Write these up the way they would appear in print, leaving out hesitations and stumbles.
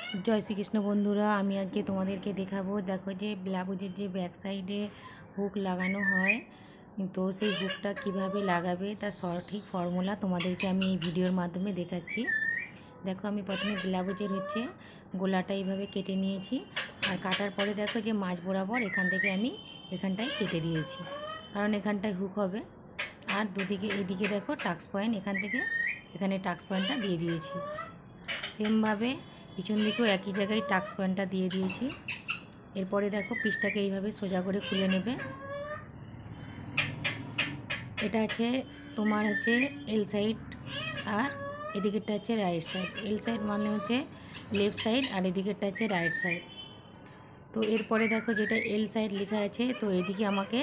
জয় শ্রীকৃষ্ণ বন্ধুরা, আমি আজকে তোমাদেরকে দেখাবো। দেখো যে ব্লাউজের যে ব্যাক সাইডে হুক লাগানো হয়, তো সেই হুকটা কিভাবে লাগাবে তার সঠিক ফর্মুলা তোমাদেরকে আমি এই ভিডিওর মাধ্যমে দেখাচ্ছি। দেখো, আমি প্রথমে ব্লাউজের গোলাটা এইভাবে কেটে নিয়েছি। আর কাটার পরে দেখো যে মাঝ বরাবর এখান থেকে আমি এখানটায় কেটে দিয়েছি, কারণ এখানটায় হুক হবে। আর দুদিকে এদিকে দেখো টাক্স পয়েন্ট, এখান থেকে এখানে টাক্স পয়েন্টটা দিয়ে দিয়েছি। সেমভাবে পিছন দিকেও একই জায়গায় টাক্স পয়েন্টটা দিয়ে দিয়েছি। এরপরে দেখো পিসটাকে এইভাবে সোজা করে খুলে নেবে। এটা তোমার এল সাইড, আর এদিকেরটা রাইট সাইড। এল সাইড মানে লেফট সাইড, আর এদিকেরটা রাইট সাইড। তো এরপরে দেখো যেটা এল সাইড লেখা আছে, তো এদিকে আমাকে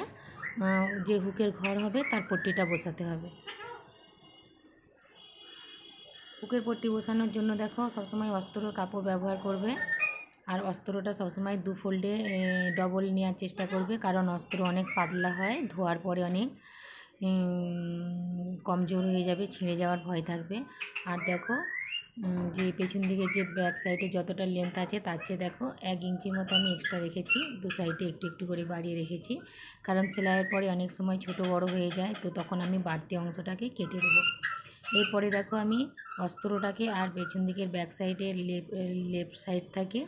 যে হুকের ঘর হবে তার পট্টিটা বসাতে হবে। হুকের পট্টি বসানোর জন্য দেখো সবসময় অস্ত্রর কাপড় ব্যবহার করবে। আর অস্ত্রটা সবসময় দু ফোল্ডে ডবল নেওয়ার চেষ্টা করবে, কারণ অস্ত্র অনেক পাতলা হয়, ধোয়ার পরে অনেক কমজোর হয়ে যাবে, ছিঁড়ে যাওয়ার ভয় থাকবে। আর দেখো যে পেছন দিকে যে ব্যাক সাইডে যতটা লেন্থ আছে তার চেয়ে দেখো 1 ইঞ্চির মতো আমি এক্সট্রা রেখেছি। দু সাইডে একটু একটু করে বাড়িয়ে রেখেছি, কারণ সেলাইয়ের পরে অনেক সময় ছোট বড় হয়ে যায়, তো তখন আমি বাড়তি অংশটাকে কেটে দেবো। এরপরে দেখো আমি অস্ত্রটাকে আর পেছন দিকের ব্যাক সাইডে লেফট সাইড থেকে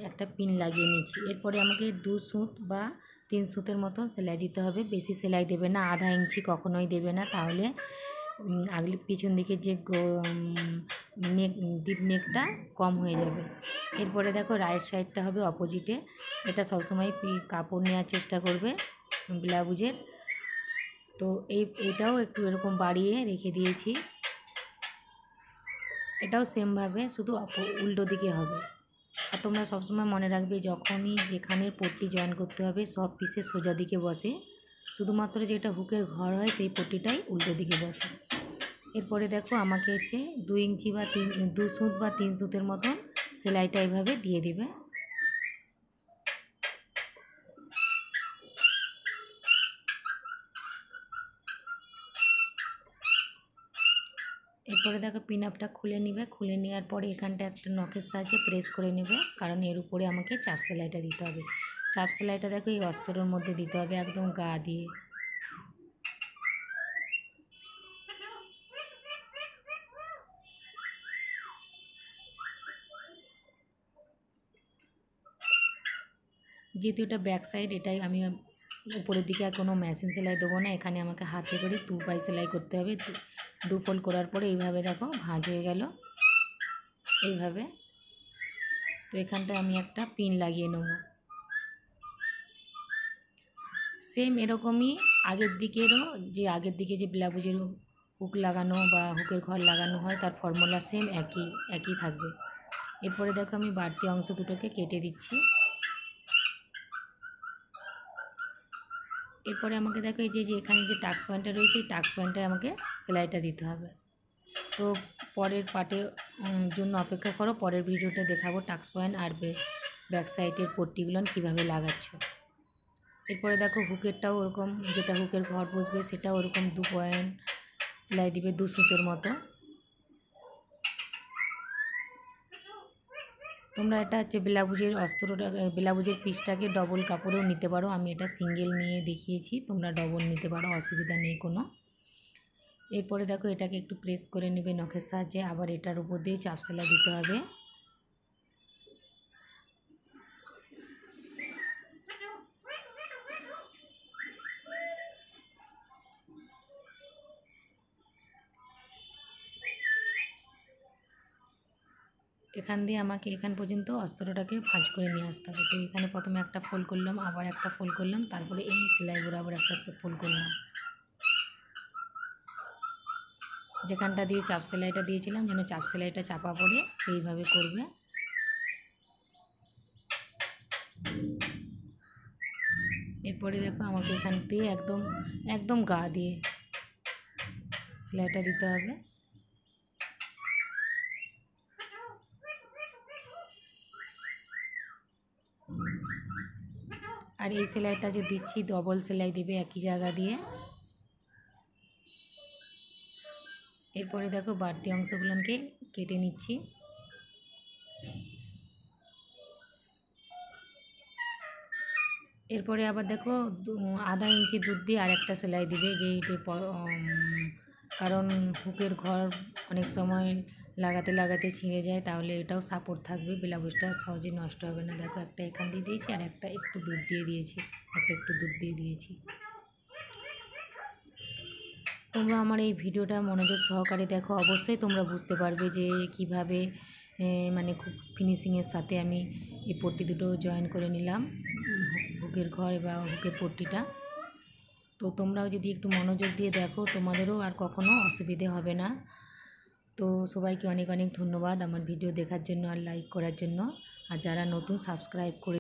একটা পিন লাগিয়ে নিয়েছি। এরপরে আমাকে 2 সুত বা 3 সুতের মতো সেলাই দিতে হবে। বেশি সেলাই দেবে না, আধা ইঞ্চি কখনোই দেবে না, তাহলে আগলে পিছন দিকের যে ডিপ নেকটা কম হয়ে যাবে। এরপরে দেখো রাইট সাইডটা হবে অপোজিটে। এটা সবসময় কাপড় নেওয়ার চেষ্টা করবে ব্লাউজের। তো এইটাও একটু এরকম বাড়িয়ে রেখে দিয়েছি। এটাও সেমভাবে, শুধু উল্টো দিকে হবে। আর তোমরা সবসময় মনে রাখবে, যখনই যেখানে পট্টি জয়েন করতে হবে সব পিসের সোজা দিকে বসে, শুধুমাত্র যেটা হুকের ঘর হয় সেই পট্টিটাই উল্টো দিকে বসে। এরপরে দেখো আমাকে 2 ইঞ্চি বা 2 সুত বা 3 সুতের মতন সেলাইটা এইভাবে দিয়ে দেবে। এরপরে দেখো পিন আপটা খুলে নেবে। খুলে নেওয়ার পরে এখানটা একটা নখের সাহায্যে প্রেস করে নেবে, কারণ এর উপরে আমাকে চাপ সেলাইটা দিতে হবে। চাপ সেলাইটা দেখো এই অস্ত্রের মধ্যে দিতে হবে, একদম গা দিয়ে। যেহেতু এটা ব্যাক সাইড, এটাই আমি উপরের দিকে আর কোনো মেশিন সেলাই দেবো না, এখানে আমাকে হাতে করে 2 পাই সেলাই করতে হবে। 2 ফোল্ড করার পরে এইভাবে দেখো ভাঁজ হয়ে গেল এইভাবে। তো এখানটায় আমি একটা পিন লাগিয়ে নেব। সেম এরকমই আগের দিকে যে ব্লাউজের হুক লাগানো বা হুকের ঘর লাগানো হয় তার ফর্মুলা সেম একই থাকবে। এরপরে দেখো আমি বাড়তি অংশ দুটোকে কেটে দিচ্ছি। এরপরে আমাকে দেখো এই যে এখানে যে টাক্স পয়েন্টটা রয়েছে, এই টাক্স পয়েন্টে আমাকে সেলাইটা দিতে হবে। তো পরের পার্টের জন্য অপেক্ষা করো, পরের ভিডিওটা দেখাবো টাক্স পয়েন্ট আর ব্যাক সাইডের পট্টিগুলো কীভাবে লাগাচ্ছ। এরপরে দেখো হুকেরটাও ওরকম, যেটা হুকের ঘর বসবে সেটাও ওরকম 2 পয়েন্ট সেলাই দিবে 2 সুতের মতো। তোমরা এটা ব্লাউজের পিসটাকে ডবল কাপড়েও নিতে পারো। আমি এটা সিঙ্গেল নিয়ে দেখিয়েছি, তোমরা ডবল নিতে পারো, অসুবিধা নেই কোনো। এরপরে দেখো এটাকে একটু প্রেস করে নেবে নখের সাহায্যে, আবার এটার উপর দিয়ে চাপ সেলাই দিতে হবে। এখান দিয়ে আমাকে এখান পর্যন্ত অস্ত্রটাকে ভাঁজ করে নিয়ে আসতে হবে। তো এখানে প্রথমে একটা ফোল্ড করলাম, আবার একটা ফোল্ড করলাম, তারপরে এই সেলাই বরাবর একটা ফোল্ড করলাম। যেখানটা দিয়ে চাপ সেলাইটা দিয়েছিলাম যেন চাপ সেলাইটা চাপা পড়ে, সেইভাবে করবে। এরপরে দেখো আমাকে এখান দিয়ে একদম গা দিয়ে সেলাইটা দিতে হবে। আর এই সেলাইটা যে দিচ্ছি ডবল সেলাই দিবে একই জায়গা দিয়ে। এরপরে দেখো বাড়তি অংশগুলোকে কেটে নিচ্ছি। এরপরে আবার দেখো আধা ইঞ্চি দুধ দিয়ে আরেকটা সেলাই দিবে, কারণ হুকের ঘর অনেক সময় লাগাতে লাগাতে ছিঁড়ে যায়, তাহলে এটাও সাপোর্ট থাকবে, ব্লাউজটা সহজে নষ্ট হবে না। দেখো একটা এখান দিয়ে দিয়েছি আর একটা একটু দুধ দিয়ে দিয়েছি, একটু দুধ দিয়ে দিয়েছি। তোমরা আমার এই ভিডিওটা মনোযোগ সহকারে দেখো, অবশ্যই তোমরা বুঝতে পারবে যে কিভাবে মানে খুব ফিনিশিংয়ের সাথে আমি এই পট্টি দুটো জয়েন করে নিলাম, হুকের ঘর বা হুকের পট্টিটা। তো তোমরাও যদি একটু মনোযোগ দিয়ে দেখো, তোমাদেরও আর কখনো অসুবিধে হবে না। তো সবাইকে অনেক অনেক ধন্যবাদ আমার ভিডিও দেখার জন্য আর লাইক করার জন্য, আর যারা নতুন সাবস্ক্রাইব করে